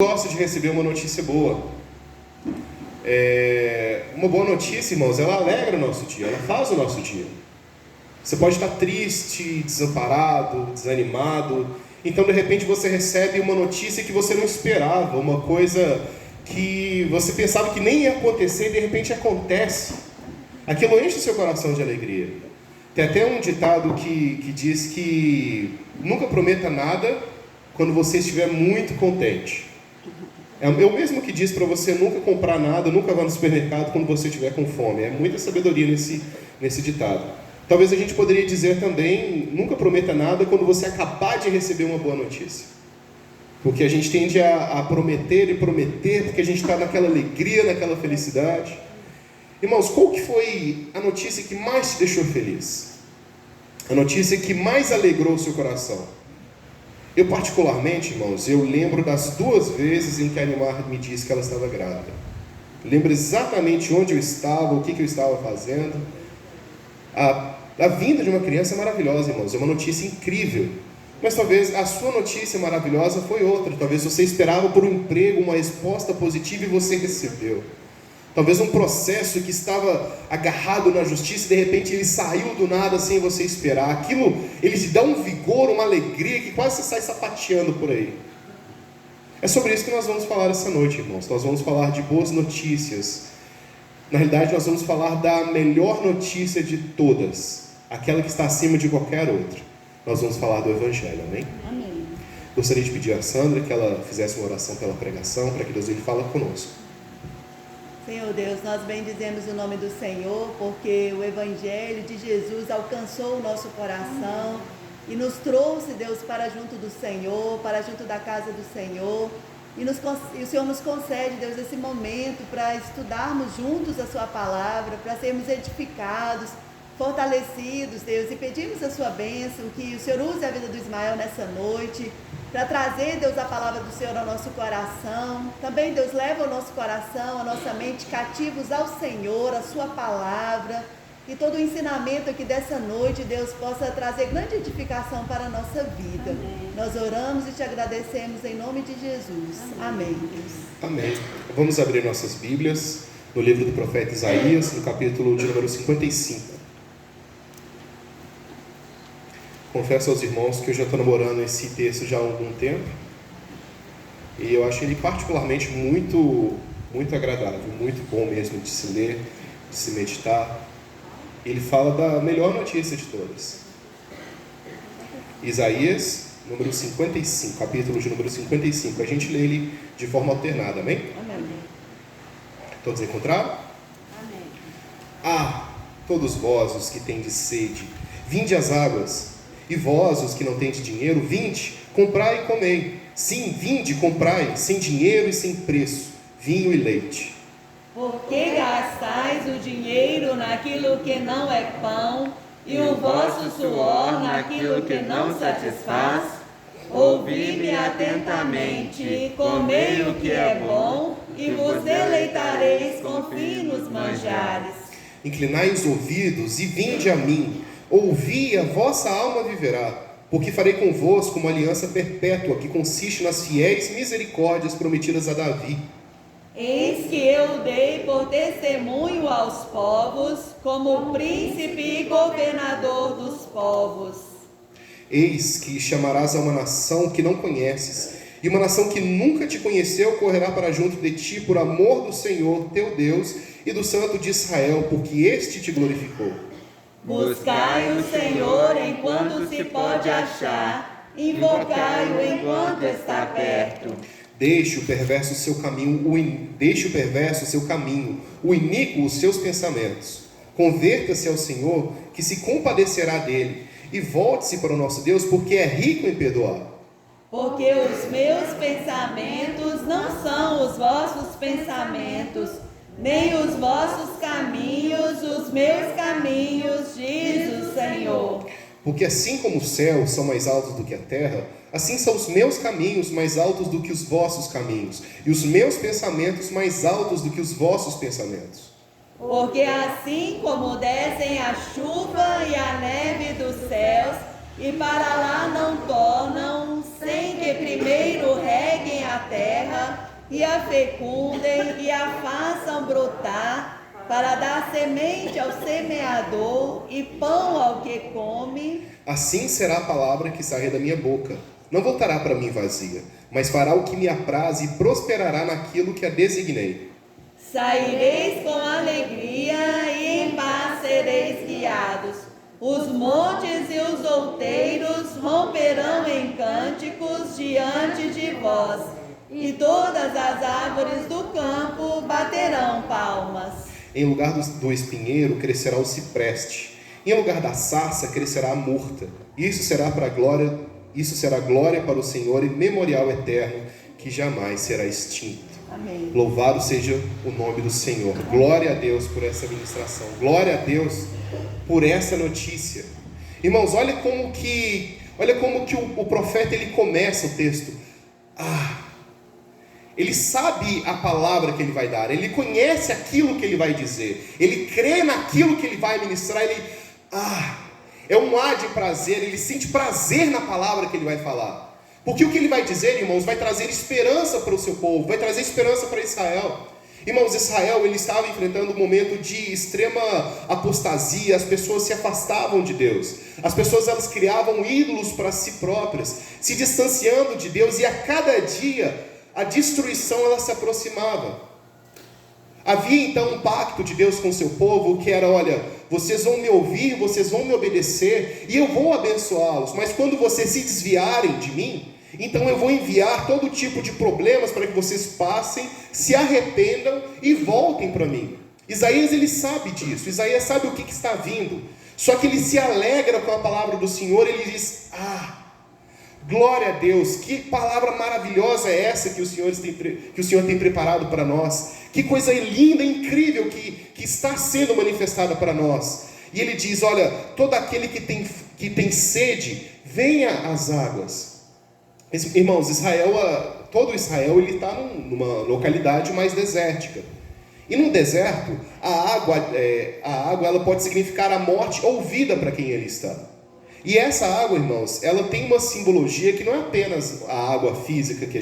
Gosto de receber uma notícia boa. Uma boa notícia, irmãos, ela alegra o nosso dia, ela faz o nosso dia. Você pode estar triste, desamparado, desanimado, então de repente você recebe uma notícia que você não esperava, uma coisa que você pensava que nem ia acontecer e de repente acontece. Aquilo enche o seu coração de alegria. Tem até um ditado que diz que nunca prometa nada quando você estiver muito contente. É o mesmo que diz para você nunca comprar nada, nunca vá no supermercado quando você estiver com fome. É muita sabedoria nesse ditado. Talvez a gente poderia dizer também, nunca prometa nada quando você acabar de receber uma boa notícia. Porque a gente tende a prometer e prometer, porque a gente está naquela alegria, naquela felicidade. Irmãos, qual que foi a notícia que mais te deixou feliz? A notícia que mais alegrou o seu coração? Eu particularmente, irmãos, eu lembro das 2 vezes em que a Animar me disse que ela estava grávida. Lembro exatamente onde eu estava, o que eu estava fazendo. A vinda de uma criança é maravilhosa, irmãos, é uma notícia incrível. Mas talvez a sua notícia maravilhosa foi outra. Talvez você esperava por um emprego, uma resposta positiva e você recebeu. Talvez um processo que estava agarrado na justiça e de repente ele saiu do nada sem você esperar. Aquilo, ele te dá um vigor, uma alegria que quase você sai sapateando por aí. É sobre isso que nós vamos falar essa noite, irmãos. Nós vamos falar de boas notícias. Na realidade, nós vamos falar da melhor notícia de todas, aquela que está acima de qualquer outra. Nós vamos falar do Evangelho, amém? Amém. Gostaria de pedir a Sandra que ela fizesse uma oração pela pregação, para que Deus ele fale conosco. Senhor Deus, nós bendizemos o nome do Senhor, porque o Evangelho de Jesus alcançou o nosso coração e nos trouxe, Deus, para junto do Senhor, para junto da casa do Senhor. E o Senhor nos concede, Deus, esse momento para estudarmos juntos a Sua palavra, para sermos edificados, fortalecidos, Deus, e pedimos a Sua bênção, que o Senhor use a vida do Ismael nessa noite, para trazer, Deus, a palavra do Senhor ao nosso coração. Também, Deus, leva o nosso coração, a nossa mente cativos ao Senhor, a Sua palavra, e todo o ensinamento aqui dessa noite, Deus, possa trazer grande edificação para a nossa vida. Amém. Nós oramos e te agradecemos em nome de Jesus. Amém. Amém. Vamos abrir nossas Bíblias no livro do profeta Isaías, no capítulo de número 55. Confesso aos irmãos que eu já estou namorando esse texto já há algum tempo e eu acho ele particularmente muito agradável, muito bom mesmo de se ler, de se meditar. Ele fala da melhor notícia de todas. Isaías, número 55, capítulo de número 55. A gente lê ele de forma alternada, amém? Amém. Todos encontraram? Amém. Ah, todos vós os que tendes sede, vinde às águas. E vós, os que não tendes dinheiro, vinde, comprai e comei. Sim, vinde, comprai, sem dinheiro e sem preço, vinho e leite. Por que gastais o dinheiro naquilo que não é pão, e o vosso suor naquilo que não satisfaz? Ouvi-me atentamente, comei o que é bom, e vos deleitareis com finos manjares. Inclinai os ouvidos e vinde a mim. Ouvi, a vossa alma viverá, porque farei convosco uma aliança perpétua, que consiste nas fiéis misericórdias prometidas a Davi. Eis que eu dei por testemunho aos povos, como príncipe e governador dos povos. Eis que chamarás a uma nação que não conheces, e uma nação que nunca te conheceu correrá para junto de ti por amor do Senhor teu Deus e do Santo de Israel, porque este te glorificou. Buscai o Senhor enquanto se pode achar, invocai-o enquanto está perto. Deixe o perverso seu caminho, o iníquo os seus pensamentos. Converta-se ao Senhor, que se compadecerá dele, e volte-se para o nosso Deus, porque é rico em perdoar. Porque os meus pensamentos não são os vossos pensamentos, nem os vossos caminhos, os meus caminhos, diz o Senhor. Porque assim como os céus são mais altos do que a terra, assim são os meus caminhos mais altos do que os vossos caminhos, e os meus pensamentos mais altos do que os vossos pensamentos. Porque assim como descem a chuva e a neve dos céus, e para lá não tornam, sem que primeiro reguem a terra, e a fecundem e a façam brotar, para dar semente ao semeador e pão ao que come. Assim será a palavra que sair da minha boca. Não voltará para mim vazia, mas fará o que me apraz e prosperará naquilo que a designei. Saireis com alegria e em paz sereis guiados. Os montes e os outeiros romperão em cânticos diante de vós, e todas as árvores do campo baterão palmas. Em lugar do espinheiro crescerá o cipreste, e em lugar da sarça crescerá a murta. Isso será glória para o Senhor e memorial eterno, que jamais será extinto. Amém. Louvado seja o nome do Senhor. Glória a Deus por essa ministração. Glória a Deus por essa notícia. Irmãos, olha como que o profeta ele começa o texto. Ele sabe a palavra que ele vai dar, ele conhece aquilo que ele vai dizer, ele crê naquilo que ele vai ministrar, é um ar de prazer, ele sente prazer na palavra que ele vai falar. Porque o que ele vai dizer, irmãos, vai trazer esperança para o seu povo, vai trazer esperança para Israel. Irmãos, Israel ele estava enfrentando um momento de extrema apostasia, as pessoas se afastavam de Deus, as pessoas elas criavam ídolos para si próprias, se distanciando de Deus, e a cada dia a destruição ela se aproximava. Havia então um pacto de Deus com o seu povo, que era: olha, vocês vão me ouvir, vocês vão me obedecer, e eu vou abençoá-los, mas quando vocês se desviarem de mim, então eu vou enviar todo tipo de problemas para que vocês passem, se arrependam e voltem para mim. Isaías ele sabe disso, Isaías sabe o que está vindo, só que ele se alegra com a palavra do Senhor, ele diz: glória a Deus, que palavra maravilhosa é essa que o Senhor tem preparado para nós, que coisa linda, incrível que está sendo manifestada para nós. E ele diz: olha, todo aquele que tem sede, venha às águas. Irmãos, todo Israel ele está numa localidade mais desértica, e no deserto a água ela pode significar a morte ou vida para quem ali está. E essa água, irmãos, ela tem uma simbologia que não é apenas a água física que a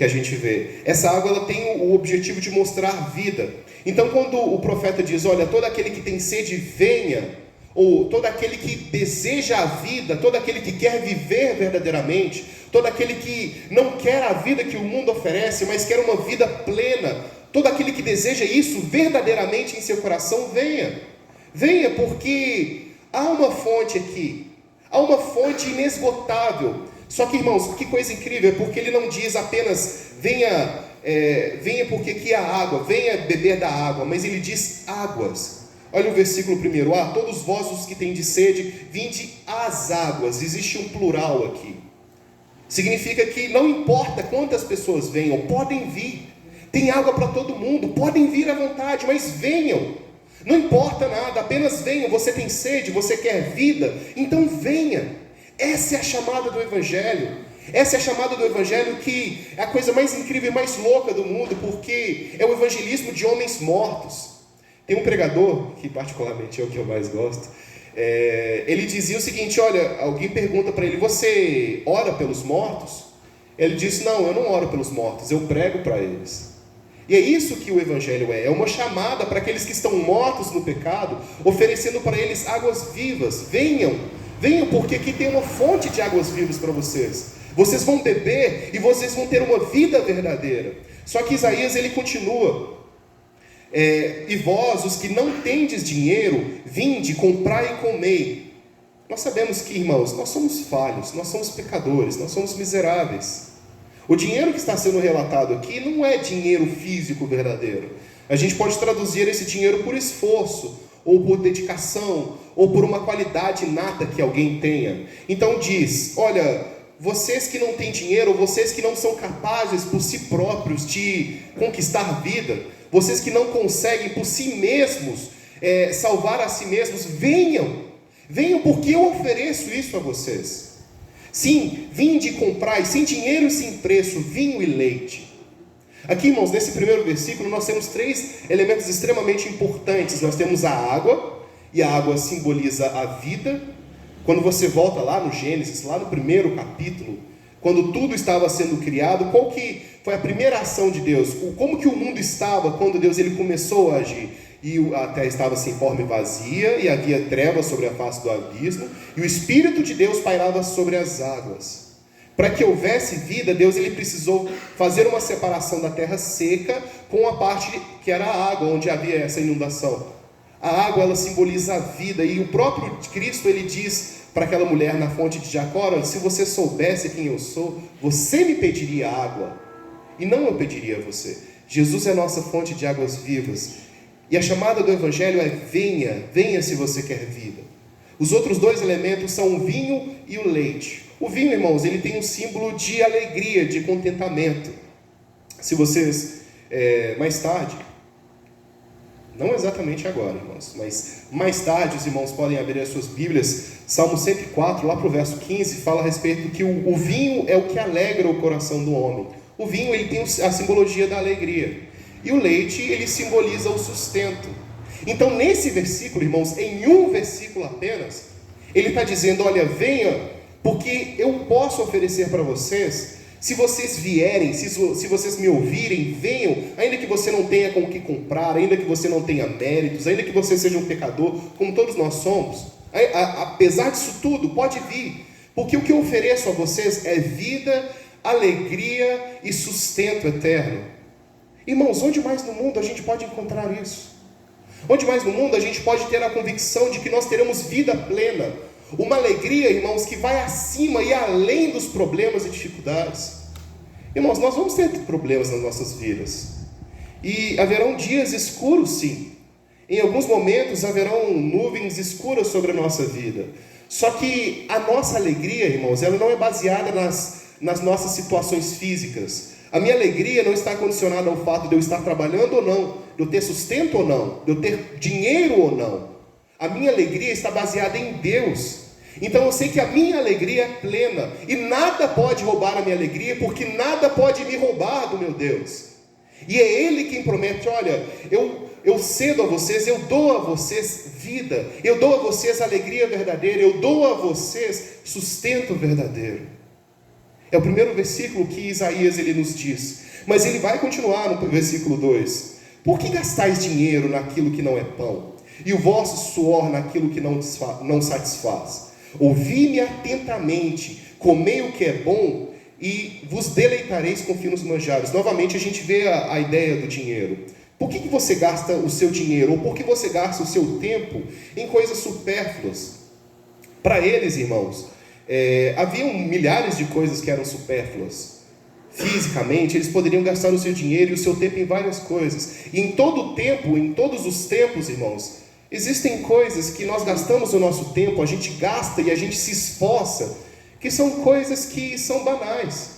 gente vê. Essa água ela tem o objetivo de mostrar vida. Então, quando o profeta diz: olha, todo aquele que tem sede, venha, ou todo aquele que deseja a vida, todo aquele que quer viver verdadeiramente, todo aquele que não quer a vida que o mundo oferece, mas quer uma vida plena, todo aquele que deseja isso verdadeiramente em seu coração, venha. Venha, porque há uma fonte aqui. Há uma fonte inesgotável. Só que, irmãos, que coisa incrível, é porque ele não diz apenas venha porque aqui há água, venha beber da água, mas ele diz águas. Olha o versículo 1: todos vós os que têm de sede, vinde às águas. Existe um plural aqui. Significa que não importa quantas pessoas venham, podem vir. Tem água para todo mundo, podem vir à vontade, mas venham. Não importa nada, apenas venham. Você tem sede, você quer vida, então venha. Essa é a chamada do Evangelho. Essa é a chamada do Evangelho, que é a coisa mais incrível e mais louca do mundo, porque é o evangelismo de homens mortos. Tem um pregador, que particularmente é o que eu mais gosto, ele dizia o seguinte: olha, alguém pergunta para ele: você ora pelos mortos? Ele disse: não, eu não oro pelos mortos, eu prego para eles. E é isso que o Evangelho é uma chamada para aqueles que estão mortos no pecado, oferecendo para eles águas vivas. Venham, porque aqui tem uma fonte de águas vivas para vocês. Vocês vão beber e vocês vão ter uma vida verdadeira. Só que Isaías ele continua: e vós, os que não tendes dinheiro, vinde, comprai e comei. Nós sabemos que, irmãos, nós somos falhos, nós somos pecadores, nós somos miseráveis. O dinheiro que está sendo relatado aqui não é dinheiro físico verdadeiro. A gente pode traduzir esse dinheiro por esforço, ou por dedicação, ou por uma qualidade inata que alguém tenha. Então diz: olha, vocês que não têm dinheiro, ou vocês que não são capazes por si próprios de conquistar vida, vocês que não conseguem por si mesmos salvar a si mesmos, venham, porque eu ofereço isso a vocês. Sim, vinde e comprai, sem dinheiro e sem preço, vinho e leite. Aqui, irmãos, nesse primeiro versículo, nós temos 3 elementos extremamente importantes. Nós temos a água, e a água simboliza a vida. Quando você volta lá no Gênesis, lá no primeiro capítulo, quando tudo estava sendo criado, qual que foi a primeira ação de Deus. Como que o mundo estava quando Deus ele começou a agir? E a terra estava sem forma e vazia, e havia trevas sobre a face do abismo, e o Espírito de Deus pairava sobre as águas. Para que houvesse vida, Deus ele precisou fazer uma separação da terra seca com a parte que era a água, onde havia essa inundação. A água, ela simboliza a vida, e o próprio Cristo, ele diz para aquela mulher na fonte de Jacó: se você soubesse quem eu sou, você me pediria água, e não eu pediria a você. Jesus é a nossa fonte de águas vivas. E a chamada do Evangelho é: venha, venha se você quer vida. Os outros dois elementos são o vinho e o leite. O vinho, irmãos, ele tem um símbolo de alegria, de contentamento. Se vocês, mais tarde, não exatamente agora, irmãos, mas mais tarde os irmãos podem abrir as suas Bíblias, Salmo 104, lá para o verso 15, fala a respeito que o vinho é o que alegra o coração do homem. O vinho, ele tem a simbologia da alegria. E o leite, ele simboliza o sustento. Então, nesse versículo, irmãos, em um versículo apenas, ele está dizendo: olha, venha, porque eu posso oferecer para vocês, se vocês vierem, se vocês me ouvirem, venham, ainda que você não tenha com o que comprar, ainda que você não tenha méritos, ainda que você seja um pecador, como todos nós somos, apesar disso tudo, pode vir, porque o que eu ofereço a vocês é vida, alegria e sustento eterno. Irmãos, onde mais no mundo a gente pode encontrar isso? Onde mais no mundo a gente pode ter a convicção de que nós teremos vida plena? Uma alegria, irmãos, que vai acima e além dos problemas e dificuldades. Irmãos, nós vamos ter problemas nas nossas vidas. E haverão dias escuros, sim. Em alguns momentos haverão nuvens escuras sobre a nossa vida. Só que a nossa alegria, irmãos, ela não é baseada nas nossas situações físicas. A minha alegria não está condicionada ao fato de eu estar trabalhando ou não, de eu ter sustento ou não, de eu ter dinheiro ou não. A minha alegria está baseada em Deus. Então eu sei que a minha alegria é plena, e nada pode roubar a minha alegria, porque nada pode me roubar do meu Deus. E é Ele quem promete: olha, eu cedo a vocês, eu dou a vocês vida, eu dou a vocês alegria verdadeira, eu dou a vocês sustento verdadeiro. É o primeiro versículo que Isaías ele nos diz. Mas ele vai continuar no versículo 2. Por que gastais dinheiro naquilo que não é pão, e o vosso suor naquilo que não satisfaz? Ouvi-me atentamente, comei o que é bom, e vos deleitareis com finos manjares. Novamente a gente vê a ideia do dinheiro. Por que você gasta o seu dinheiro, ou por que você gasta o seu tempo em coisas supérfluas? Para eles, irmãos, haviam milhares de coisas que eram supérfluas. Fisicamente, eles poderiam gastar o seu dinheiro e o seu tempo em várias coisas. E em todo o tempo, em todos os tempos, irmãos, existem coisas que nós gastamos o nosso tempo, a gente gasta e a gente se esforça, que são coisas que são banais.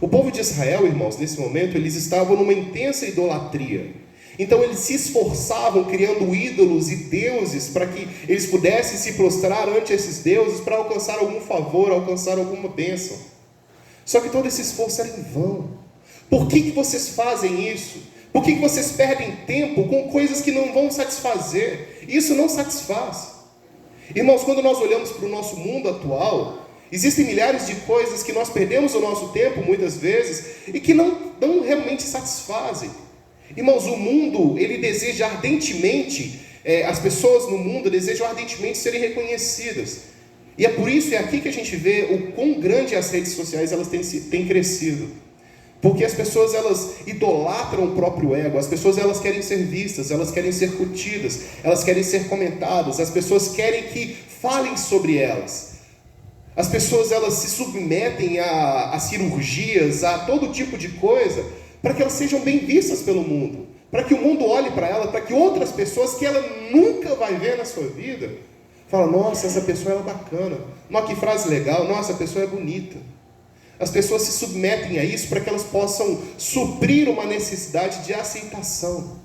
O povo de Israel, irmãos, nesse momento, eles estavam numa intensa idolatria. Então eles se esforçavam criando ídolos e deuses para que eles pudessem se prostrar ante esses deuses para alcançar algum favor, alcançar alguma bênção. Só que todo esse esforço era em vão. Por que vocês fazem isso? Por que vocês perdem tempo com coisas que não vão satisfazer? Isso não satisfaz. Irmãos, quando nós olhamos para o nosso mundo atual, existem milhares de coisas que nós perdemos o nosso tempo muitas vezes e que não realmente satisfazem. Irmãos, o mundo, ele deseja ardentemente, as pessoas no mundo desejam ardentemente serem reconhecidas. E é por isso, é aqui que a gente vê o quão grande as redes sociais elas têm crescido. Porque as pessoas, elas idolatram o próprio ego, as pessoas, elas querem ser vistas, elas querem ser curtidas, elas querem ser comentadas, as pessoas querem que falem sobre elas. As pessoas, elas se submetem a cirurgias, a todo tipo de coisa, para que elas sejam bem vistas pelo mundo, para que o mundo olhe para ela, para que outras pessoas que ela nunca vai ver na sua vida, falem: nossa, essa pessoa é bacana, nossa, que frase legal, nossa, a pessoa é bonita. As pessoas se submetem a isso para que elas possam suprir uma necessidade de aceitação.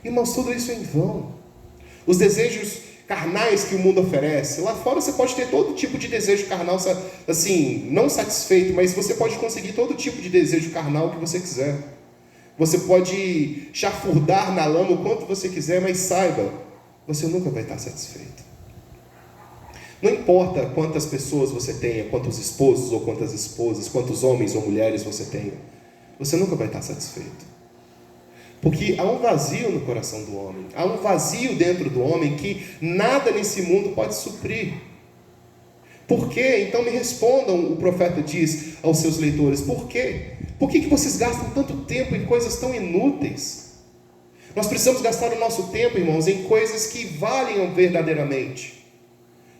Irmãos, tudo isso é em vão. Os desejos carnais que o mundo oferece, lá fora você pode ter todo tipo de desejo carnal, assim, não satisfeito, mas você pode conseguir todo tipo de desejo carnal que você quiser. Você pode chafurdar na lama o quanto você quiser, mas saiba, você nunca vai estar satisfeito. Não importa quantas pessoas você tenha, quantos esposos ou quantas esposas, quantos homens ou mulheres você tenha. você nunca vai estar satisfeito. Porque há um vazio no coração do homem, há um vazio dentro do homem que nada nesse mundo pode suprir. Por quê? Então me respondam, o profeta diz aos seus leitores, por quê? Por que vocês gastam tanto tempo em coisas tão inúteis? Nós precisamos gastar o nosso tempo, irmãos, em coisas que valham verdadeiramente.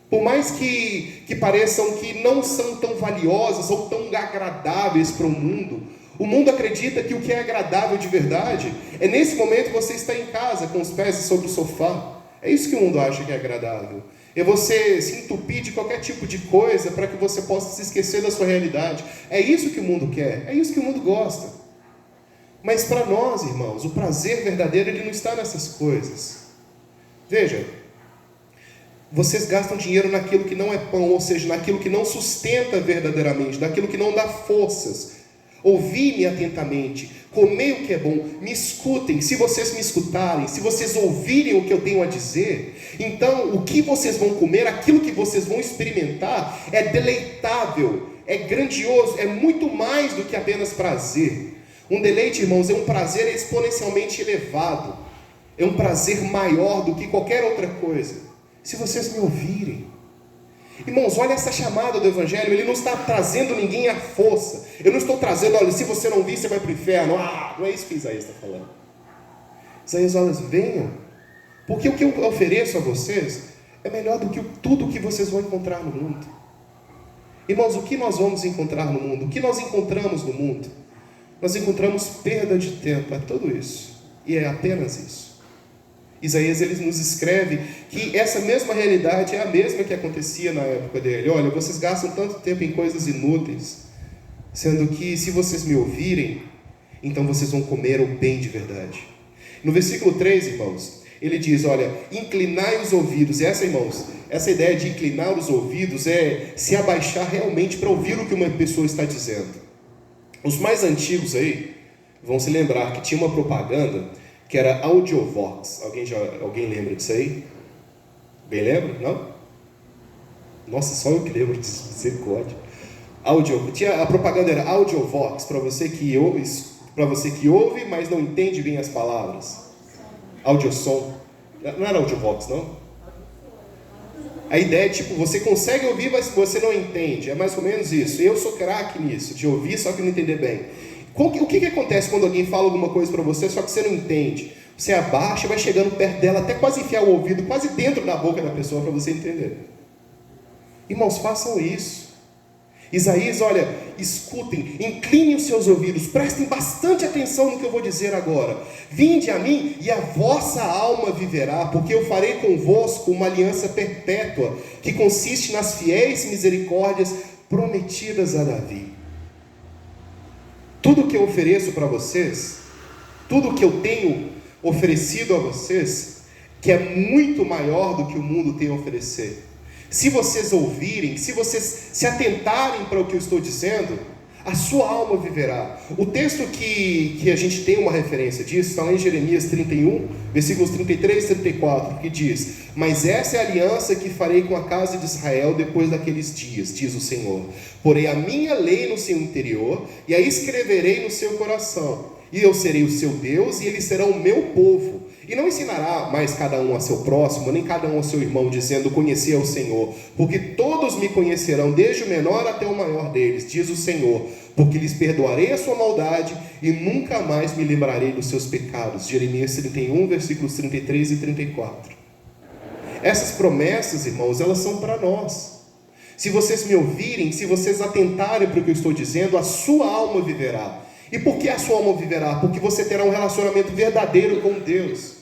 Por mais que pareçam que não são tão valiosas ou tão agradáveis para o mundo acredita que o que é agradável de verdade é nesse momento você estar em casa com os pés sobre o sofá. É isso que o mundo acha que é agradável. É você se entupir de qualquer tipo de coisa para que você possa se esquecer da sua realidade. É isso que o mundo quer, é isso que o mundo gosta. Mas para nós, irmãos, o prazer verdadeiro ele não está nessas coisas. Veja, vocês gastam dinheiro naquilo que não é pão, ou seja, naquilo que não sustenta verdadeiramente, naquilo que não dá forças. Ouvi-me atentamente, comei o que é bom, me escutem. Se vocês me escutarem, se vocês ouvirem o que eu tenho a dizer, então o que vocês vão comer, aquilo que vocês vão experimentar é deleitável, é grandioso, é muito mais do que apenas prazer. Um deleite, irmãos, é um prazer exponencialmente elevado, é um prazer maior do que qualquer outra coisa. Se vocês me ouvirem, irmãos, olha essa chamada do Evangelho, ele não está trazendo ninguém à força. Eu não estou trazendo, olha, se você não ouvir, você vai para o inferno. Não é isso que Isaías está falando. Isaías, olha, venham, porque o que eu ofereço a vocês é melhor do que tudo que vocês vão encontrar no mundo. Irmãos, o que nós vamos encontrar no mundo? O que nós encontramos no mundo? Nós encontramos perda de tempo, é tudo isso. E é apenas isso. Isaías ele nos escreve que essa mesma realidade é a mesma que acontecia na época dele. Olha, vocês gastam tanto tempo em coisas inúteis, sendo que se vocês me ouvirem, então vocês vão comer o bem de verdade. No versículo 3, irmãos, ele diz, olha, inclinai os ouvidos. E essa, irmãos, essa ideia de inclinar os ouvidos é se abaixar realmente para ouvir o que uma pessoa está dizendo. Os mais antigos aí vão se lembrar que tinha uma propaganda que era Audiovox. Alguém lembra disso aí? Bem lembra? Não? Nossa, só eu que lembro disso, misericórdia. A propaganda era Audiovox, para você que ouve, mas não entende bem as palavras. Audiosom. Não era Audiovox, não? A ideia é tipo, você consegue ouvir, mas você não entende. É mais ou menos isso. Eu sou craque nisso, de ouvir, só que não entender bem. O que acontece quando alguém fala alguma coisa para você, só que você não entende? Você abaixa, vai chegando perto dela, até quase enfiar o ouvido, quase dentro da boca da pessoa para você entender. Irmãos, façam isso. Isaías, olha, escutem, inclinem os seus ouvidos, prestem bastante atenção no que eu vou dizer agora. Vinde a mim e a vossa alma viverá, porque eu farei convosco uma aliança perpétua, que consiste nas fiéis misericórdias prometidas a Davi. Tudo que eu ofereço para vocês, tudo que eu tenho oferecido a vocês, que é muito maior do que o mundo tem a oferecer. Se vocês ouvirem, se vocês se atentarem para o que eu estou dizendo, a sua alma viverá. O texto que a gente tem uma referência disso está lá em Jeremias 31, versículos 33 e 34, que diz: mas essa é a aliança que farei com a casa de Israel depois daqueles dias, diz o Senhor. Porei a minha lei no seu interior e a escreverei no seu coração. E eu serei o seu Deus e eles serão o meu povo. E não ensinará mais cada um a seu próximo, nem cada um ao seu irmão, dizendo: conheci ao Senhor. Porque todos me conhecerão, desde o menor até o maior deles, diz o Senhor. Porque lhes perdoarei a sua maldade e nunca mais me lembrarei dos seus pecados. Jeremias 31, versículos 33 e 34. Essas promessas, irmãos, elas são para nós. Se vocês me ouvirem, se vocês atentarem para o que eu estou dizendo, a sua alma viverá. E por que a sua alma viverá? Porque você terá um relacionamento verdadeiro com Deus.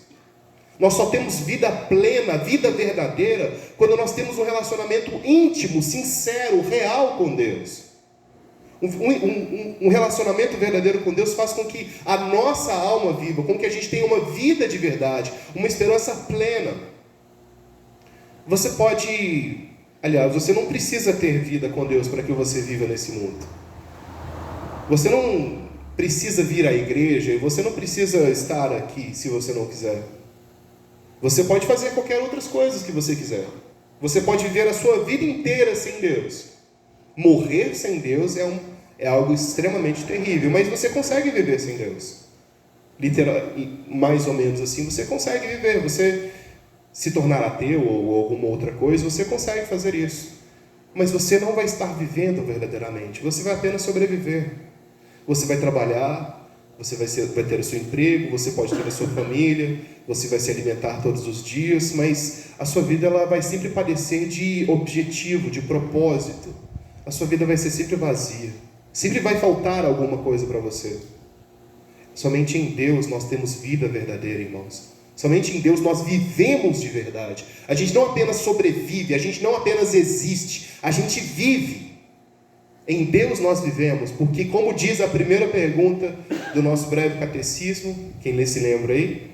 Nós só temos vida plena, vida verdadeira, quando nós temos um relacionamento íntimo, sincero, real com Deus. Um relacionamento verdadeiro com Deus faz com que a nossa alma viva, com que a gente tenha uma vida de verdade, uma esperança plena. Você não precisa ter vida com Deus para que você viva nesse mundo. Você não precisa vir à igreja, e você não precisa estar aqui se você não quiser. Você pode fazer qualquer outras coisas que você quiser. Você pode viver a sua vida inteira sem Deus. Morrer sem Deus É algo extremamente terrível, mas você consegue viver sem Deus. Mais ou menos assim, você consegue viver. Você se tornar ateu ou alguma outra coisa, você consegue fazer isso. Mas você não vai estar vivendo verdadeiramente. Você vai apenas sobreviver. Você vai trabalhar, você vai ter o seu emprego, você pode ter a sua família, você vai se alimentar todos os dias, mas a sua vida ela vai sempre padecer de objetivo, de propósito. A sua vida vai ser sempre vazia. Sempre vai faltar alguma coisa para você. Somente em Deus nós temos vida verdadeira, irmãos. Somente em Deus nós vivemos de verdade. A gente não apenas sobrevive, a gente não apenas existe, a gente vive. Em Deus nós vivemos, porque como diz a primeira pergunta do nosso breve catecismo, quem se lembra aí?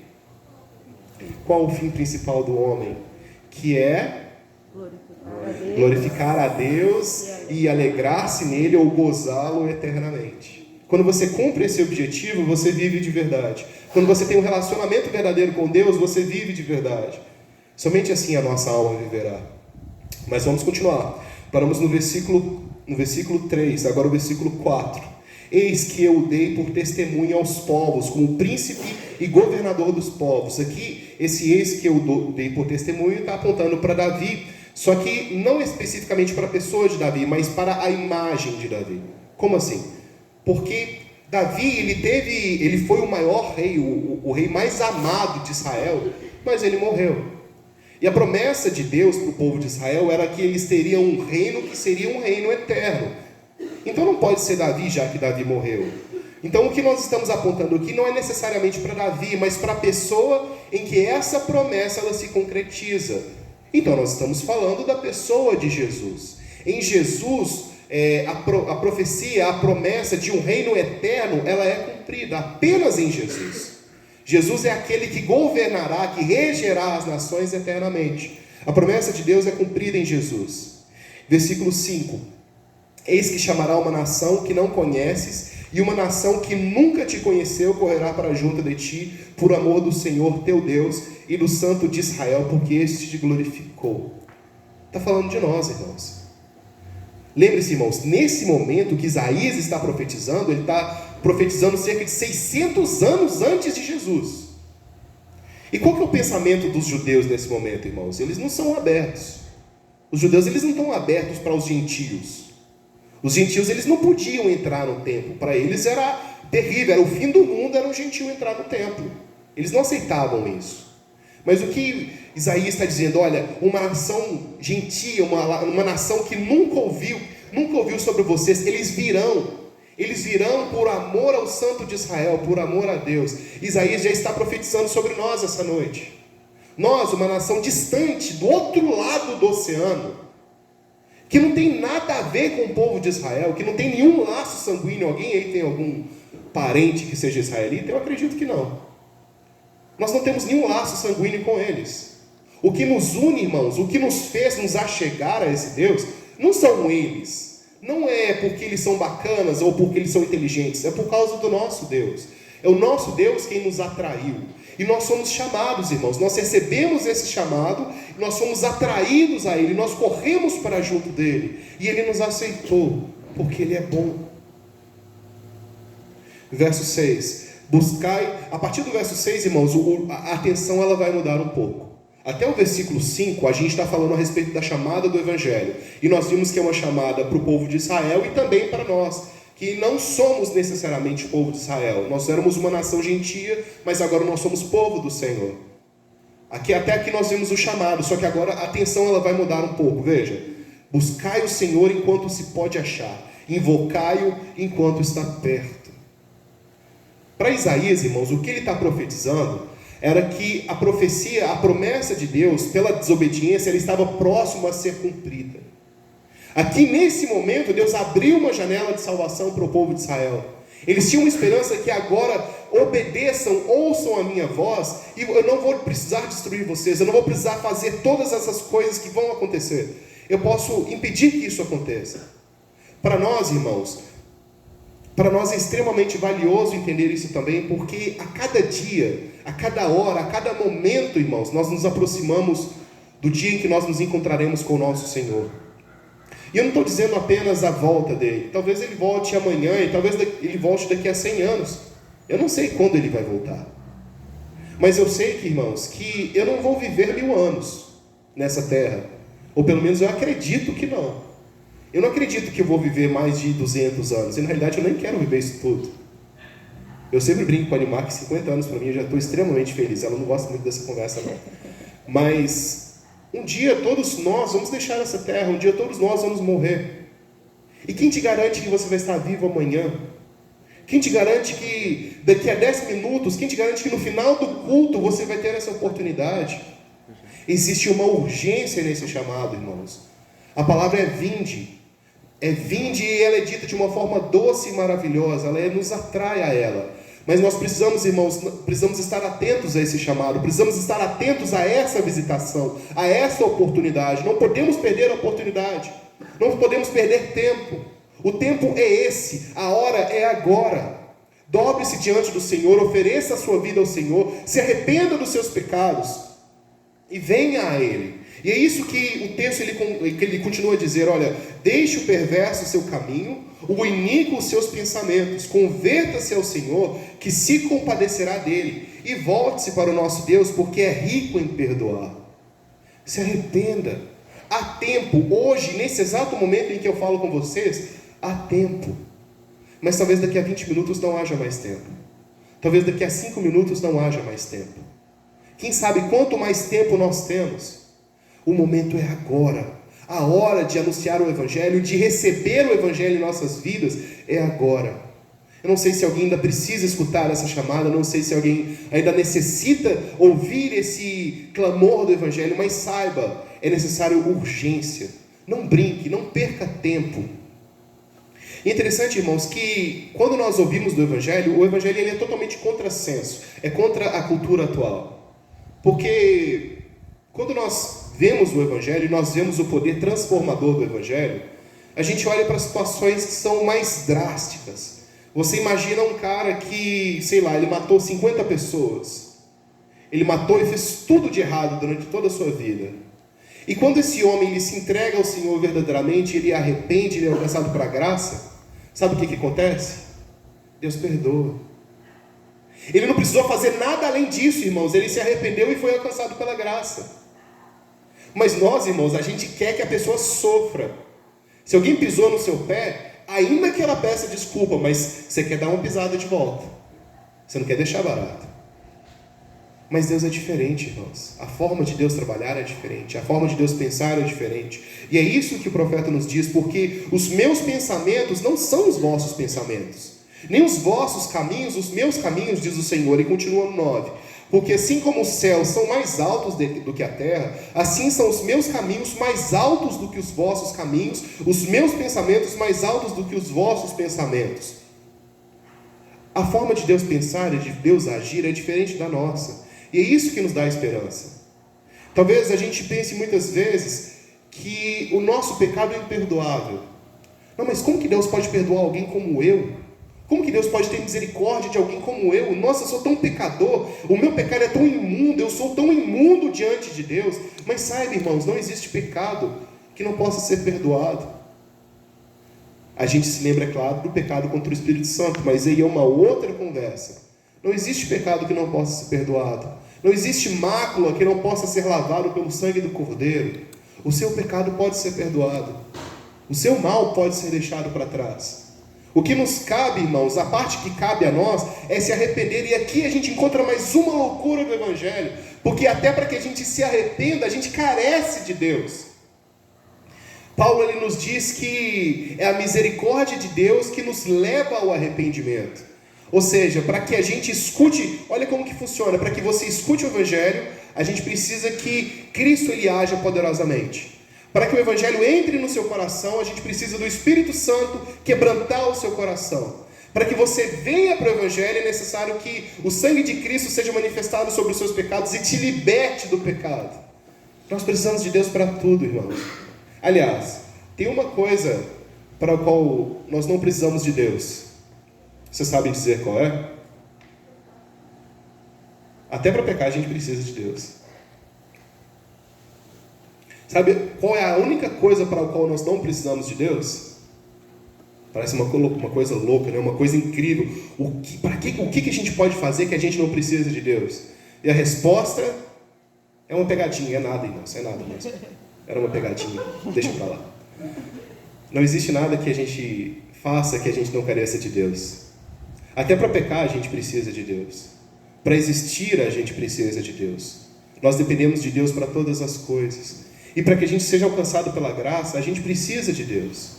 Qual o fim principal do homem? Que é glorificar a Deus e alegrar-se nele ou gozá-lo eternamente. Quando você cumpre esse objetivo, você vive de verdade. Quando você tem um relacionamento verdadeiro com Deus, você vive de verdade. Somente assim a nossa alma viverá. Mas vamos continuar. Paramos no versículo 3, agora o versículo 4. Eis que eu o dei por testemunha aos povos, como príncipe e governador dos povos. Aqui, esse eis que eu dei por testemunha está apontando para Davi, só que não especificamente para a pessoa de Davi, mas para a imagem de Davi. Como assim? Porque Davi, ele foi o maior rei, o rei mais amado de Israel, mas ele morreu. E a promessa de Deus para o povo de Israel era que eles teriam um reino que seria um reino eterno. Então não pode ser Davi, já que Davi morreu. Então o que nós estamos apontando aqui não é necessariamente para Davi, mas para a pessoa em que essa promessa ela se concretiza. Então nós estamos falando da pessoa de Jesus. Em Jesus, a profecia, a promessa de um reino eterno, ela é cumprida apenas em Jesus. Jesus é aquele que governará, que regerá as nações eternamente. A promessa de Deus é cumprida em Jesus. Versículo 5. Eis que chamará uma nação que não conheces, e uma nação que nunca te conheceu correrá para junto de ti, por amor do Senhor teu Deus e do Santo de Israel, porque este te glorificou. Está falando de nós, irmãos. Lembre-se, irmãos, nesse momento que Isaías está profetizando, ele está profetizando cerca de 600 anos antes de Jesus. E qual que é o pensamento dos judeus nesse momento, irmãos? Eles não são abertos. Os judeus eles não estão abertos para os gentios. Os gentios eles não podiam entrar no templo. Para eles era terrível, era o fim do mundo, era um gentio entrar no templo. Eles não aceitavam isso. Mas o que Isaías está dizendo, olha, uma nação gentia, uma nação que nunca ouviu sobre vocês, eles virão por amor ao Santo de Israel, por amor a Deus. Isaías já está profetizando sobre nós essa noite. Nós, uma nação distante, do outro lado do oceano, que não tem nada a ver com o povo de Israel, que não tem nenhum laço sanguíneo. Alguém aí tem algum parente que seja israelita? Eu acredito que não. Nós não temos nenhum laço sanguíneo com eles. O que nos une, irmãos, o que nos fez nos achegar a esse Deus, não são eles. Não é porque eles são bacanas ou porque eles são inteligentes. É por causa do nosso Deus. É o nosso Deus quem nos atraiu. E nós somos chamados, irmãos. Nós recebemos esse chamado, nós somos atraídos a Ele, nós corremos para junto dEle. E Ele nos aceitou, porque Ele é bom. Verso 6. Buscai, a partir do verso 6, irmãos, a atenção ela vai mudar um pouco. Até o versículo 5, a gente está falando a respeito da chamada do Evangelho. E nós vimos que é uma chamada para o povo de Israel e também para nós, que não somos necessariamente povo de Israel. Nós éramos uma nação gentia, mas agora nós somos povo do Senhor. Até aqui nós vimos o chamado, só que agora a atenção ela vai mudar um pouco. Veja, buscai o Senhor enquanto se pode achar, invocai-o enquanto está perto. Para Isaías, irmãos, o que ele está profetizando era que a profecia, a promessa de Deus, pela desobediência, ela estava próxima a ser cumprida. Aqui nesse momento, Deus abriu uma janela de salvação para o povo de Israel. Eles tinham uma esperança que agora obedeçam, ouçam a minha voz, e eu não vou precisar destruir vocês, eu não vou precisar fazer todas essas coisas que vão acontecer. Eu posso impedir que isso aconteça. Para nós, irmãos, para nós é extremamente valioso entender isso também, porque a cada dia, a cada hora, a cada momento, irmãos, nós nos aproximamos do dia em que nós nos encontraremos com o nosso Senhor. E eu não estou dizendo apenas a volta dele. Talvez ele volte amanhã e talvez ele volte daqui a 100 anos. Eu não sei quando ele vai voltar. Mas eu sei que, irmãos, que eu não vou viver 1000 anos nessa terra. Ou pelo menos eu acredito que não. Eu não acredito que eu vou viver mais de 200 anos. E na realidade eu nem quero viver isso tudo. Eu sempre brinco com a Animar que 50 anos para mim eu já estou extremamente feliz. Ela não gosta muito dessa conversa não. Mas um dia todos nós vamos deixar essa terra. Um dia todos nós vamos morrer. E quem te garante que você vai estar vivo amanhã? Quem te garante que daqui a 10 minutos, quem te garante que no final do culto você vai ter essa oportunidade? Existe uma urgência nesse chamado, irmãos. A palavra é vinde. É vinde e ela é dita de uma forma doce e maravilhosa. Ela nos atrai a ela. Mas nós precisamos, irmãos, precisamos estar atentos a esse chamado. Precisamos estar atentos a essa visitação, a essa oportunidade. Não podemos perder a oportunidade. Não podemos perder tempo. O tempo é esse, a hora é agora. Dobre-se diante do Senhor, ofereça a sua vida ao Senhor, se arrependa dos seus pecados e venha a Ele. E é isso que o texto ele continua a dizer, olha, deixe o perverso o seu caminho, o iníquo os seus pensamentos, converta-se ao Senhor, que se compadecerá dele, e volte-se para o nosso Deus, porque é rico em perdoar. Se arrependa, há tempo, hoje, nesse exato momento em que eu falo com vocês, há tempo. Mas talvez daqui a 20 minutos não haja mais tempo. Talvez daqui a 5 minutos não haja mais tempo. Quem sabe quanto mais tempo nós temos? O momento é agora. A hora de anunciar o Evangelho, de receber o Evangelho em nossas vidas, é agora. Eu não sei se alguém ainda precisa escutar essa chamada, não sei se alguém ainda necessita ouvir esse clamor do Evangelho, mas saiba, é necessário urgência. Não brinque, não perca tempo. E é interessante, irmãos, que quando nós ouvimos do Evangelho, o Evangelho ele é totalmente contrassenso, é contra a cultura atual. Porque quando nós vemos o Evangelho, nós vemos o poder transformador do Evangelho, a gente olha para situações que são mais drásticas. Você imagina um cara que, sei lá, ele matou 50 pessoas. Ele matou e fez tudo de errado durante toda a sua vida. E quando esse homem ele se entrega ao Senhor verdadeiramente, ele arrepende, ele é alcançado para a graça, sabe o que acontece? Deus perdoa. Ele não precisou fazer nada além disso, irmãos. Ele se arrependeu e foi alcançado pela graça. Mas nós, irmãos, a gente quer que a pessoa sofra. Se alguém pisou no seu pé, ainda que ela peça desculpa, mas você quer dar uma pisada de volta. Você não quer deixar barato. Mas Deus é diferente, irmãos. A forma de Deus trabalhar é diferente. A forma de Deus pensar é diferente. E é isso que o profeta nos diz, porque os meus pensamentos não são os vossos pensamentos. Nem os vossos caminhos, os meus caminhos, diz o Senhor. E continua no 9. Porque assim como os céus são mais altos do que a terra, assim são os meus caminhos mais altos do que os vossos caminhos, os meus pensamentos mais altos do que os vossos pensamentos. A forma de Deus pensar e de Deus agir é diferente da nossa. E é isso que nos dá esperança. Talvez a gente pense muitas vezes que o nosso pecado é imperdoável. Não, mas como que Deus pode perdoar alguém como eu? Como que Deus pode ter misericórdia de alguém como eu? Nossa, eu sou tão pecador, o meu pecado é tão imundo, eu sou tão imundo diante de Deus. Mas saiba, irmãos, não existe pecado que não possa ser perdoado. A gente se lembra, é claro, do pecado contra o Espírito Santo, mas aí é uma outra conversa. Não existe pecado que não possa ser perdoado. Não existe mácula que não possa ser lavado pelo sangue do Cordeiro. O seu pecado pode ser perdoado. O seu mal pode ser deixado para trás. O que nos cabe, irmãos, a parte que cabe a nós é se arrepender. E aqui a gente encontra mais uma loucura do Evangelho. Porque até para que a gente se arrependa, a gente carece de Deus. Paulo ele nos diz que é a misericórdia de Deus que nos leva ao arrependimento. Ou seja, para que a gente escute, olha como que funciona, para que você escute o Evangelho, a gente precisa que Cristo ele haja poderosamente. Para que o Evangelho entre no seu coração, a gente precisa do Espírito Santo quebrantar o seu coração. Para que você venha para o Evangelho, é necessário que o sangue de Cristo seja manifestado sobre os seus pecados e te liberte do pecado. Nós precisamos de Deus para tudo, irmãos. Aliás, tem uma coisa para a qual nós não precisamos de Deus. Vocês sabem dizer qual é? Até para pecar a gente precisa de Deus. Sabe qual é a única coisa para a qual nós não precisamos de Deus? Parece uma coisa louca, né? Uma coisa incrível. O que a gente pode fazer que a gente não precisa de Deus? E a resposta é uma pegadinha, é nada, irmãos, é nada mesmo. Era uma pegadinha, deixa pra lá. Não existe nada que a gente faça que a gente não careça de Deus. Até para pecar a gente precisa de Deus. Para existir a gente precisa de Deus. Nós dependemos de Deus para todas as coisas. E para que a gente seja alcançado pela graça, a gente precisa de Deus.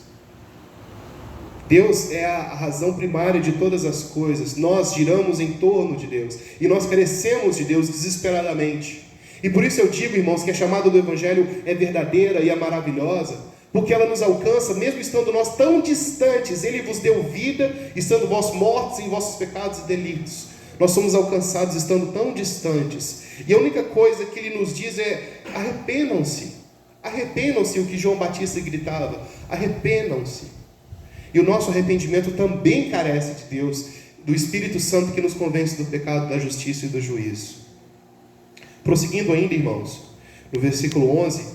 Deus é a razão primária de todas as coisas. Nós giramos em torno de Deus. E nós carecemos de Deus desesperadamente. E por isso eu digo, irmãos, que a chamada do Evangelho é verdadeira e é maravilhosa. Porque ela nos alcança, mesmo estando nós tão distantes. Ele vos deu vida, estando vós mortos em vossos pecados e delitos. Nós somos alcançados estando tão distantes. E a única coisa que ele nos diz é: arrependam-se. Arrependam-se, o que João Batista gritava. Arrependam-se. E o nosso arrependimento também carece de Deus, do Espírito Santo que nos convence do pecado, da justiça e do juízo. Prosseguindo ainda, irmãos, no versículo 11,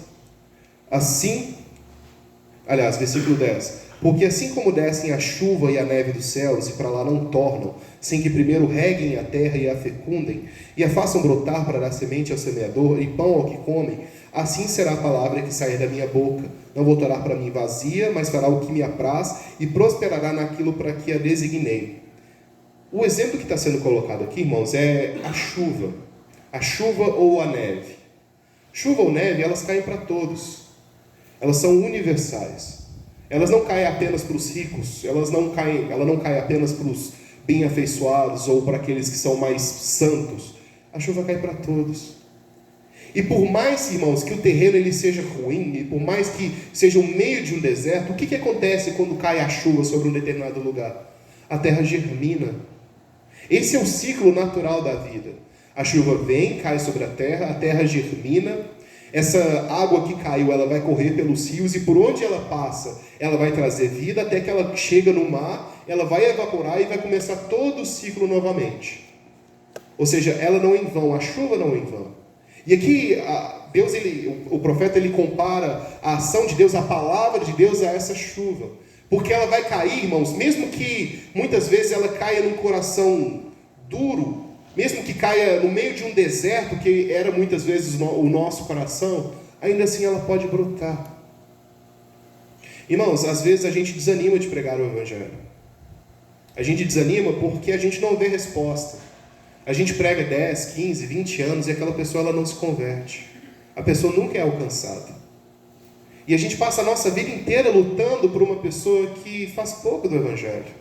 versículo 10. Porque assim como descem a chuva e a neve dos céus e para lá não tornam, sem que primeiro reguem a terra e a fecundem, e a façam brotar para dar semente ao semeador e pão ao que comem, assim será a palavra que sair da minha boca. Não voltará para mim vazia, mas fará o que me apraz e prosperará naquilo para que a designei. O exemplo que está sendo colocado aqui, irmãos, é a chuva. A chuva ou a neve. Chuva ou neve, elas caem para todos. Elas são universais. Elas não caem apenas para os ricos, ela não cai apenas para os bem-afeiçoados ou para aqueles que são mais santos. A chuva cai para todos. E por mais, irmãos, que o terreno ele seja ruim, e por mais que seja o meio de um deserto, o que acontece quando cai a chuva sobre um determinado lugar? A terra germina. Esse é o ciclo natural da vida. A chuva vem, cai sobre a terra germina. Essa água que caiu, ela vai correr pelos rios e por onde ela passa, ela vai trazer vida até que ela chega no mar, ela vai evaporar e vai começar todo o ciclo novamente. Ou seja, ela não é em vão, a chuva não é em vão. E aqui o profeta ele compara a ação de Deus, a palavra de Deus a essa chuva. Porque ela vai cair, irmãos, mesmo que muitas vezes ela caia num coração duro, mesmo que caia no meio de um deserto, que era muitas vezes o nosso coração, ainda assim ela pode brotar. Irmãos, às vezes a gente desanima de pregar o Evangelho. A gente desanima porque a gente não vê resposta. A gente prega 10, 15, 20 anos e aquela pessoa ela não se converte. A pessoa nunca é alcançada. E a gente passa a nossa vida inteira lutando por uma pessoa que faz pouco do Evangelho.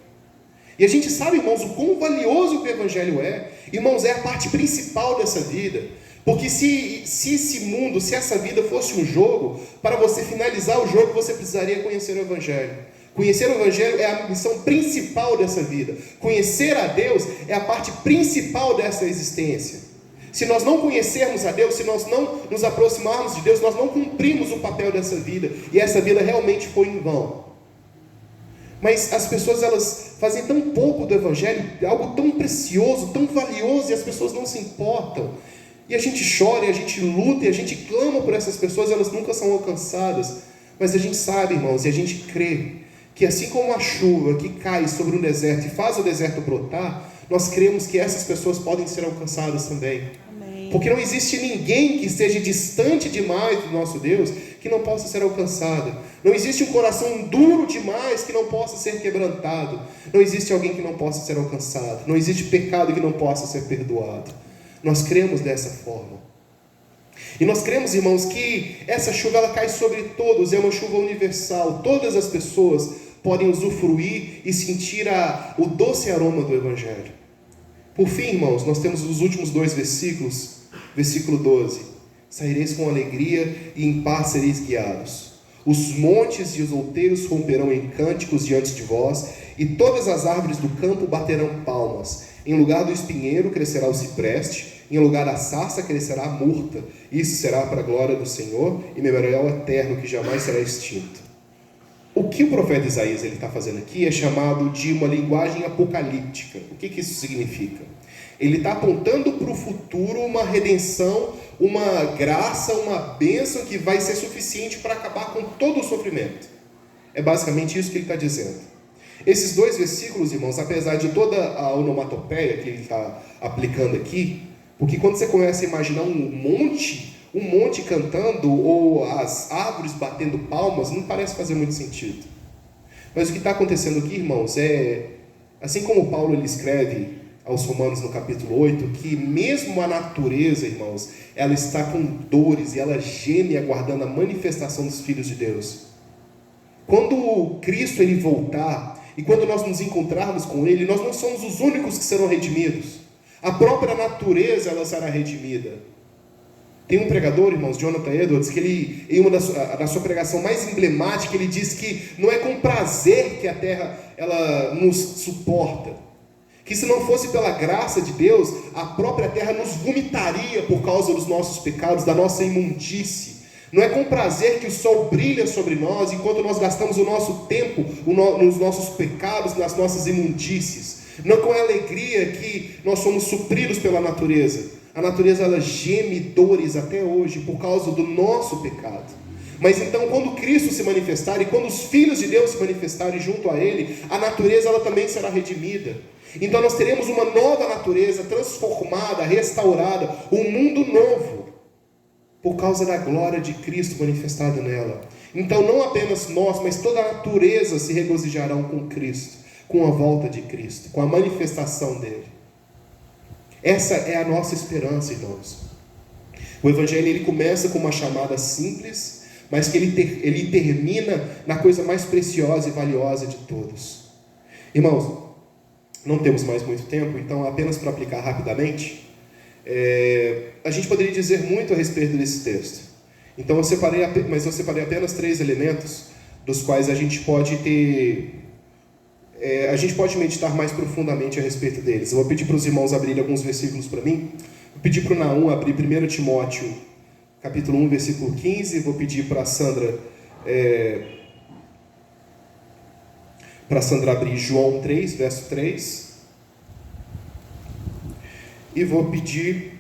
E a gente sabe, irmãos, o quão valioso que o Evangelho é. Irmãos, é a parte principal dessa vida. Porque se esse mundo, se essa vida fosse um jogo, para você finalizar o jogo, você precisaria conhecer o Evangelho. Conhecer o Evangelho é a missão principal dessa vida. Conhecer a Deus é a parte principal dessa existência. Se nós não conhecermos a Deus, se nós não nos aproximarmos de Deus, nós não cumprimos o papel dessa vida. E essa vida realmente foi em vão. Mas as pessoas, elas fazem tão pouco do Evangelho, algo tão precioso, tão valioso, e as pessoas não se importam. E a gente chora, e a gente luta, e a gente clama por essas pessoas, elas nunca são alcançadas. Mas a gente sabe, irmãos, e a gente crê, que assim como a chuva que cai sobre um deserto e faz o deserto brotar, nós cremos que essas pessoas podem ser alcançadas também. Amém. Porque não existe ninguém que esteja distante demais do nosso Deus que não possa ser alcançado. Não existe um coração duro demais que não possa ser quebrantado. Não existe alguém que não possa ser alcançado. Não existe pecado que não possa ser perdoado. Nós cremos dessa forma. E nós cremos, irmãos, que essa chuva ela cai sobre todos, é uma chuva universal. Todas as pessoas podem usufruir e sentir o doce aroma do Evangelho. Por fim, irmãos, nós temos os últimos 2 versículos. Versículo 12. Saireis com alegria e em paz sereis guiados. Os montes e os outeiros romperão em cânticos diante de vós, e todas as árvores do campo baterão palmas. Em lugar do espinheiro crescerá o cipreste, em lugar da sarça crescerá a murta. Isso será para a glória do Senhor e memorial eterno que jamais será extinto. O que o profeta Isaías está fazendo aqui é chamado de uma linguagem apocalíptica. O que isso significa? Ele está apontando para o futuro uma redenção, uma graça, uma bênção que vai ser suficiente para acabar com todo o sofrimento. É basicamente isso que ele está dizendo. Esses dois versículos, irmãos, apesar de toda a onomatopeia que ele está aplicando aqui, porque quando você começa a imaginar um monte cantando, ou as árvores batendo palmas, não parece fazer muito sentido. Mas o que está acontecendo aqui, irmãos, assim como Paulo ele escreve aos Romanos no capítulo 8, que mesmo a natureza, irmãos, ela está com dores e ela geme aguardando a manifestação dos filhos de Deus. Quando Cristo ele voltar, e quando nós nos encontrarmos com Ele, nós não somos os únicos que serão redimidos. A própria natureza ela será redimida. Tem um pregador, irmãos, Jonathan Edwards, que ele, em uma da sua pregação mais emblemática, ele diz que não é com prazer que a terra ela nos suporta. Que se não fosse pela graça de Deus, a própria terra nos vomitaria por causa dos nossos pecados, da nossa imundície. Não é com prazer que o sol brilha sobre nós, enquanto nós gastamos o nosso tempo nos nossos pecados, nas nossas imundícies. Não é com alegria que nós somos supridos pela natureza. A natureza ela geme dores até hoje por causa do nosso pecado. Mas então quando Cristo se manifestar e quando os filhos de Deus se manifestarem junto a Ele, a natureza ela também será redimida. Então nós teremos uma nova natureza transformada, restaurada, um mundo novo, por causa da glória de Cristo manifestada nela. Então não apenas nós, mas toda a natureza se regozijarão com Cristo, com a volta de Cristo, com a manifestação dele. Essa é a nossa esperança, irmãos. O Evangelho ele começa com uma chamada simples, mas que ele termina na coisa mais preciosa e valiosa de todos. Irmãos, não temos mais muito tempo, então apenas para aplicar rapidamente, a gente poderia dizer muito a respeito desse texto. Então eu separei apenas 3 elementos dos quais a gente pode meditar mais profundamente a respeito deles. Eu vou pedir para os irmãos abrirem alguns versículos para mim. Vou pedir para o Naum abrir 1 Timóteo, capítulo 1, versículo 15. Vou pedir para a Sandra abrir João 3, verso 3. E vou pedir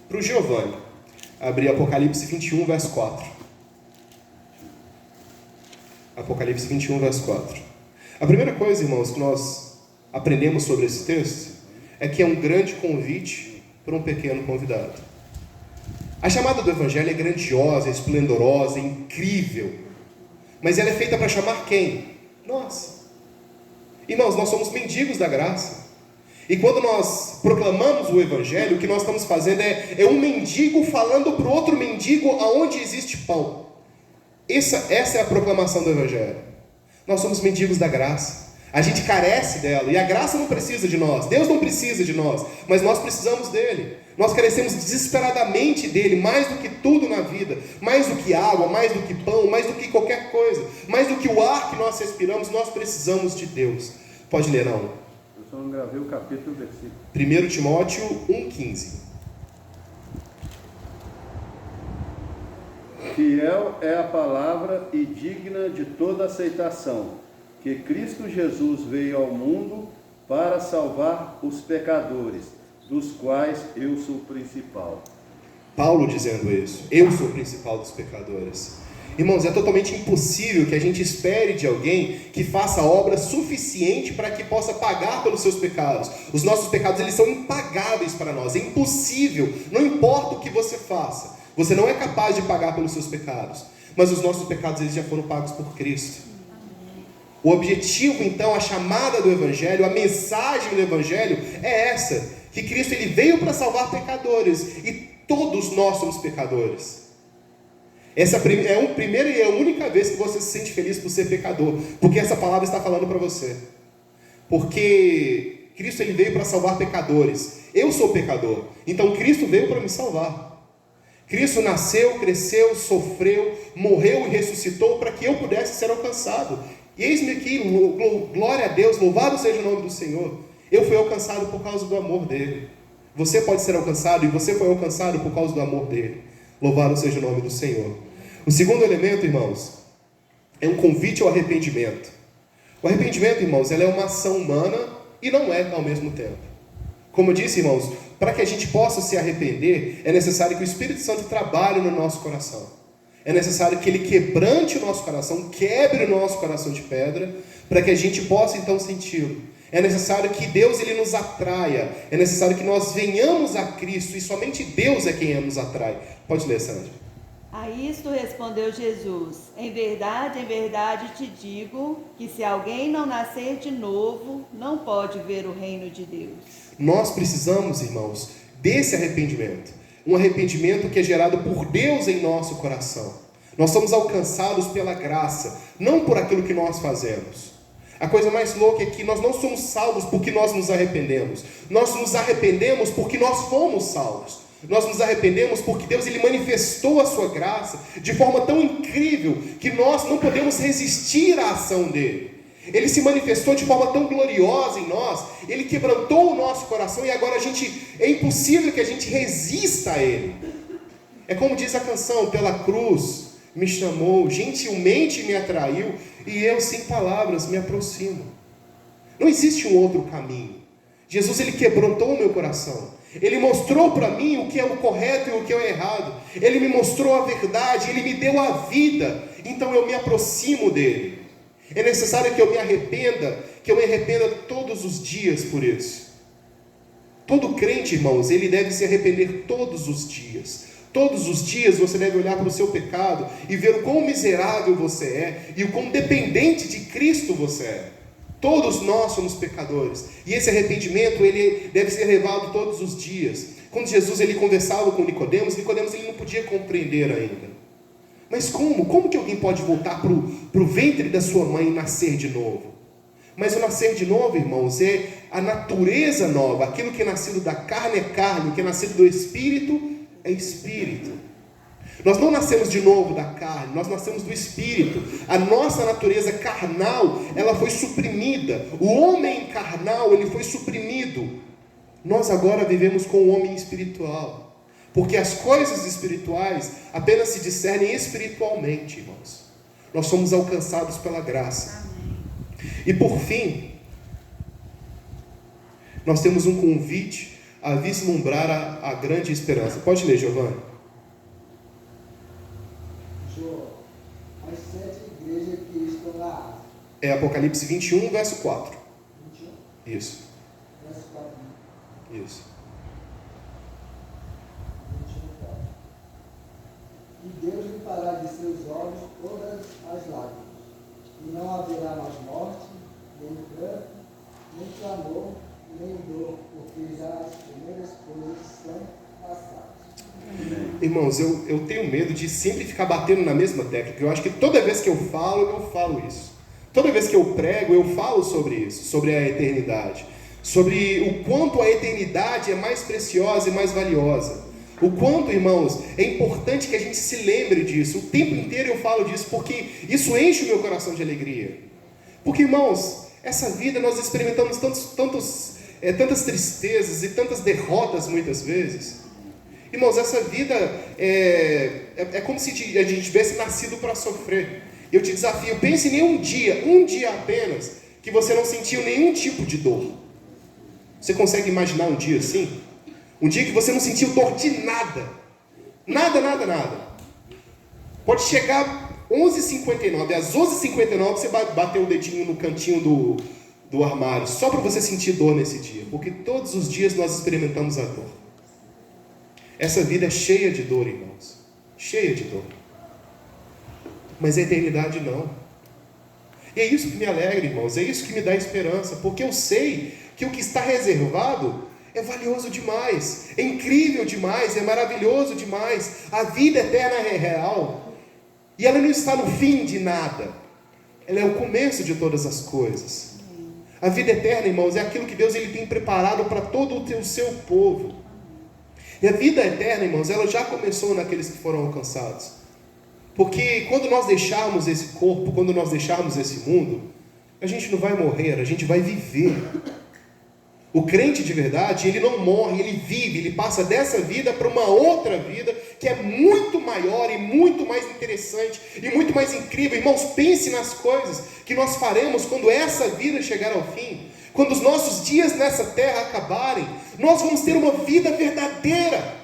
para o Giovanni abrir Apocalipse 21, verso 4. Apocalipse 21, verso 4. A primeira coisa, irmãos, que nós aprendemos sobre esse texto é que é um grande convite para um pequeno convidado. A chamada do Evangelho é grandiosa, esplendorosa, incrível. Mas ela é feita para chamar quem? Nós. Irmãos, nós somos mendigos da graça. E quando nós proclamamos o Evangelho, o que nós estamos fazendo é um mendigo falando para o outro mendigo aonde existe pão. Essa é a proclamação do Evangelho. Nós somos mendigos da graça. A gente carece dela. E a graça não precisa de nós. Deus não precisa de nós. Mas nós precisamos dele. Nós carecemos desesperadamente dele. Mais do que tudo na vida. Mais do que água, mais do que pão, mais do que qualquer coisa. Mais do que o ar que nós respiramos. Nós precisamos de Deus. Pode ler, não? Eu só não gravei o capítulo e o versículo. 1 Timóteo 1,15. Fiel é a palavra e digna de toda aceitação, que Cristo Jesus veio ao mundo para salvar os pecadores, dos quais eu sou o principal. Paulo dizendo isso. Eu sou o principal dos pecadores. Irmãos, é totalmente impossível que a gente espere de alguém que faça obra suficiente para que possa pagar pelos seus pecados. Os nossos pecados, eles são impagáveis para nós. É impossível. Não importa o que você faça. Você não é capaz de pagar pelos seus pecados. Mas os nossos pecados, eles já foram pagos por Cristo. O objetivo, então, a chamada do Evangelho, a mensagem do Evangelho é essa. Que Cristo ele veio para salvar pecadores. E todos nós somos pecadores. Essa é a primeira e a única vez que você se sente feliz por ser pecador. Porque essa palavra está falando para você. Porque Cristo ele veio para salvar pecadores. Eu sou pecador. Então Cristo veio para me salvar. Cristo nasceu, cresceu, sofreu, morreu e ressuscitou para que eu pudesse ser alcançado. E eis-me aqui, glória a Deus, louvado seja o nome do Senhor. Eu fui alcançado por causa do amor dele. Você pode ser alcançado e você foi alcançado por causa do amor dele. Louvado seja o nome do Senhor. O segundo elemento, irmãos, é um convite ao arrependimento. O arrependimento, irmãos, ela é uma ação humana e não é ao mesmo tempo. Como eu disse, irmãos, para que a gente possa se arrepender, é necessário que o Espírito Santo trabalhe no nosso coração. É necessário que Ele quebrante o nosso coração, quebre o nosso coração de pedra, para que a gente possa então senti-lo. É necessário que Deus Ele nos atraia, é necessário que nós venhamos a Cristo, e somente Deus é quem nos atrai. Pode ler, Sandra. A isto respondeu Jesus: em verdade te digo, que se alguém não nascer de novo, não pode ver o reino de Deus. Nós precisamos, irmãos, desse arrependimento. Um arrependimento que é gerado por Deus em nosso coração. Nós somos alcançados pela graça, não por aquilo que nós fazemos. A coisa mais louca é que nós não somos salvos porque nós nos arrependemos. Nós nos arrependemos porque nós fomos salvos. Nós nos arrependemos porque Deus Ele manifestou a sua graça de forma tão incrível que nós não podemos resistir à ação dele. Ele se manifestou de forma tão gloriosa em nós, Ele quebrantou o nosso coração e agora é impossível que a gente resista a Ele. É como diz a canção: pela cruz me chamou, gentilmente me atraiu, e eu sem palavras me aproximo. Não existe um outro caminho. Jesus Ele quebrantou o meu coração. Ele mostrou para mim o que é o correto e o que é o errado. Ele me mostrou a verdade, Ele me deu a vida. Então eu me aproximo dEle. É necessário que eu me arrependa todos os dias por isso. Todo crente, irmãos, ele deve se arrepender todos os dias. Todos os dias você deve olhar para o seu pecado e ver o quão miserável você é e o quão dependente de Cristo você é. Todos nós somos pecadores. E esse arrependimento, ele deve ser levado todos os dias. Quando Jesus ele conversava com Nicodemos ele não podia compreender ainda. Mas como? Como que alguém pode voltar para o ventre da sua mãe e nascer de novo? Mas o nascer de novo, irmãos, é a natureza nova. Aquilo que é nascido da carne é carne, o que é nascido do Espírito é Espírito. Nós não nascemos de novo da carne, nós nascemos do Espírito. A nossa natureza carnal, ela foi suprimida. O homem carnal, ele foi suprimido. Nós agora vivemos com o homem espiritual. Porque as coisas espirituais apenas se discernem espiritualmente, irmãos. Nós somos alcançados pela graça. E por fim, nós temos um convite a vislumbrar a grande esperança. Pode ler, Giovanni. As 7 igrejas que estão na Ásia. É Apocalipse 21, verso 4. 21? Isso. Verso 4. Isso. 21, 4. E Deus limpará de seus olhos todas as lágrimas, e não haverá mais morte, nem pranto, nem clamor, nem dor, porque já as primeiras coisas são passadas. Irmãos, eu tenho medo de sempre ficar batendo na mesma tecla, porque eu acho que toda vez que eu falo isso. Toda vez que eu prego, eu falo sobre isso, sobre a eternidade. Sobre o quanto a eternidade é mais preciosa e mais valiosa. O quanto, irmãos, é importante que a gente se lembre disso. O tempo inteiro eu falo disso, porque isso enche o meu coração de alegria. Porque, irmãos, essa vida nós experimentamos tantas tristezas e tantas derrotas muitas vezes. Irmãos, essa vida é como se a gente tivesse nascido para sofrer. Eu te desafio, pense em um dia apenas, que você não sentiu nenhum tipo de dor. Você consegue imaginar um dia assim? Um dia que você não sentiu dor de nada. Nada. Pode chegar 11h59, às 11h59 você bateu o dedinho no cantinho do armário, só para você sentir dor nesse dia. Porque todos os dias nós experimentamos a dor. Essa vida é cheia de dor, irmãos. Cheia de dor. Mas a eternidade não. E é isso que me alegra, irmãos. É isso que me dá esperança. Porque eu sei que o que está reservado é valioso demais. É incrível demais. É maravilhoso demais. A vida eterna é real. E ela não está no fim de nada. Ela é o começo de todas as coisas. A vida eterna, irmãos, é aquilo que Deus ele tem preparado para todo o seu povo. E a vida eterna, irmãos, ela já começou naqueles que foram alcançados. Porque quando nós deixarmos esse corpo, quando nós deixarmos esse mundo, a gente não vai morrer, a gente vai viver. O crente de verdade, ele não morre, ele vive, ele passa dessa vida para uma outra vida que é muito maior e muito mais interessante e muito mais incrível. Irmãos, pense nas coisas que nós faremos quando essa vida chegar ao fim. Quando os nossos dias nessa terra acabarem, nós vamos ter uma vida verdadeira.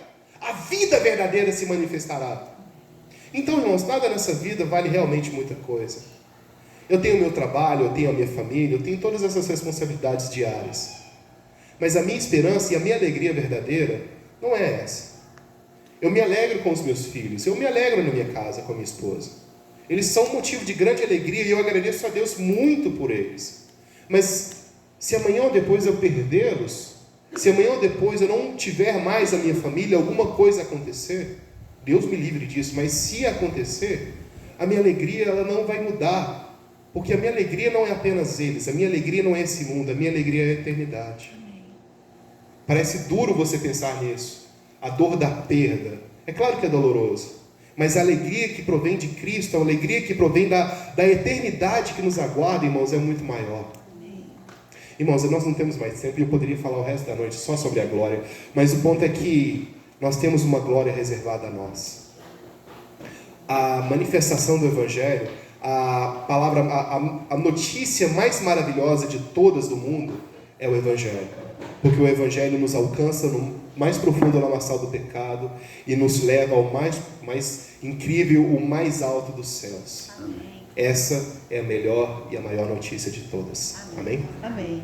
A vida verdadeira se manifestará. Então, irmãos, nada nessa vida vale realmente muita coisa. Eu tenho o meu trabalho, eu tenho a minha família, eu tenho todas essas responsabilidades diárias. Mas a minha esperança e a minha alegria verdadeira não é essa. Eu me alegro com os meus filhos, eu me alegro na minha casa com a minha esposa. Eles são um motivo de grande alegria e eu agradeço a Deus muito por eles. Mas se amanhã ou depois eu perdê-los, se amanhã ou depois eu não tiver mais a minha família, alguma coisa acontecer, Deus me livre disso, mas se acontecer, a minha alegria ela não vai mudar. Porque a minha alegria não é apenas eles, a minha alegria não é esse mundo, a minha alegria é a eternidade. Parece duro você pensar nisso, a dor da perda. É claro que é doloroso, mas a alegria que provém de Cristo, a alegria que provém da eternidade que nos aguarda, irmãos, é muito maior. Irmãos, nós não temos mais tempo e eu poderia falar o resto da noite só sobre a glória, mas o ponto é que nós temos uma glória reservada a nós. A manifestação do Evangelho, a notícia mais maravilhosa de todas do mundo é o Evangelho, porque o Evangelho nos alcança no mais profundo lamaçal do pecado e nos leva ao mais incrível, o mais alto dos céus. Amém. Essa é a melhor e a maior notícia de todas. Amém? Amém.